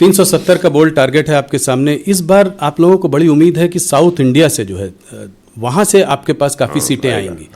370 का bold target है आपके सामने। इस बार आप लोगों को बड़ी उम्मीद है कि साउथ इंडिया से जो है वहाँ से आपके पास काफ़ी सीटें आएंगी।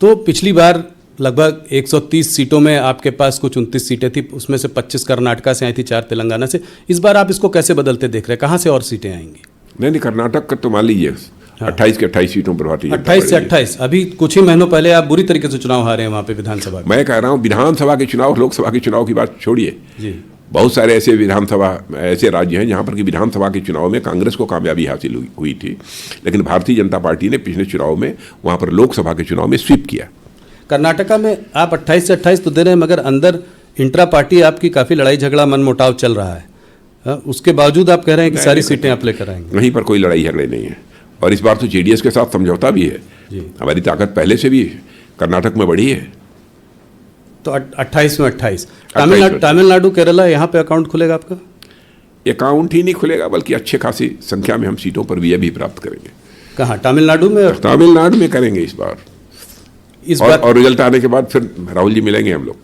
तो पिछली बार लगभग 130 सीटों में आपके पास कुछ 29 सीटें थी, उसमें से 25 कर्नाटका से आई थी, 4 तेलंगाना से। इस बार आप इसको कैसे बदलते देख रहे हैं, कहाँ से और सीटें आएंगी? नहीं, कर्नाटक का तो मान लीजिए 28 के 28 सीटों पर भारतीय 28 से 28। अभी कुछ ही महीनों पहले आप बुरी तरीके से चुनाव हारे हैं वहाँ पे विधानसभा। मैं कह रहा हूँ विधानसभा के चुनाव, लोकसभा के चुनाव की बात छोड़िए जी। बहुत सारे ऐसे विधानसभा ऐसे राज्य हैं जहाँ पर कि विधानसभा के चुनाव में कांग्रेस को कामयाबी हासिल हुई थी, लेकिन भारतीय जनता पार्टी ने पिछले चुनाव में वहाँ पर लोकसभा के चुनाव में स्वीप किया। कर्नाटका में आप 28 से 28 तो दे रहे हैं, मगर अंदर इंट्रा पार्टी आपकी काफ़ी लड़ाई झगड़ा मनमुटाव चल रहा है। उसके बावजूद आप कह रहे हैं कि सारी सीटें आप लेकर आएंगे। वहीं पर कोई लड़ाई झगड़े नहीं है, और इस बार तो जेडीएस के साथ समझौता भी है। हमारी ताकत पहले से भी कर्नाटक में बढ़ी है। तो 28 में 28। तमिलनाडु केरला, यहाँ पे अकाउंट खुलेगा आपका? अकाउंट ही नहीं खुलेगा, बल्कि अच्छे खासी संख्या में हम सीटों पर विजय भी प्राप्त करेंगे। कहाँ? तमिलनाडु में? तमिलनाडु में करेंगे इस बार। और रिजल्ट आने के बाद फिर राहुल जी मिलेंगे हम लोग।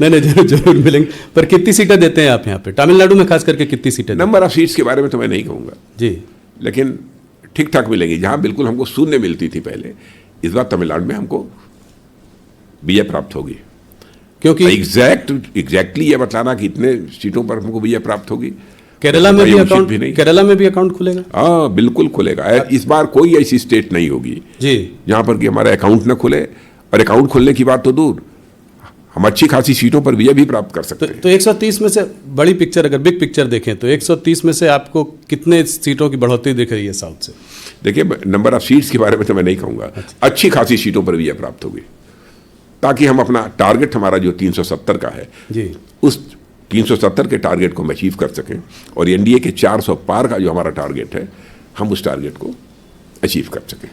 नहीं, जरूर मिलेंगे। पर कितनी सीटें देते हैं आप यहाँ पे तमिलनाडु में, खास करके कितनी सीटें? नंबर ऑफ सीट्स के बारे में तो मैं नहीं कहूँगा जी, लेकिन ठीक ठाक मिलेंगी। जहाँ बिल्कुल हमको शून्य मिलती थी पहले, इस बार तमिलनाडु में हमको विजय प्राप्त होगी। क्योंकि एग्जैक्टली ये बताना कि इतने सीटों पर हमको विजय प्राप्त होगी। केरला में भी अकाउंट भी नहीं, केरला में भी अकाउंट खुलेगा? हाँ, बिल्कुल खुलेगा। इस बार कोई ऐसी स्टेट नहीं होगी जी जहाँ पर कि हमारा अकाउंट न खुले। और अकाउंट खुलने की बात तो दूर, हम अच्छी खासी सीटों पर विजय भी प्राप्त कर सकते हैं। तो 130 में से बड़ी पिक्चर, अगर बिग पिक्चर देखें तो 130 में से आपको कितने सीटों की बढ़ोतरी दिख रही है साउथ से? देखिए, नंबर ऑफ सीट्स के बारे में तो मैं नहीं कहूँगा। अच्छी खासी सीटों पर विजय प्राप्त होगी, ताकि हम अपना टारगेट हमारा जो 370 का है जी, उस 370 के टारगेट को हम अचीव कर सकें, और एनडीए के 400 पार का जो हमारा टारगेट है हम उस टारगेट को अचीव कर सकें।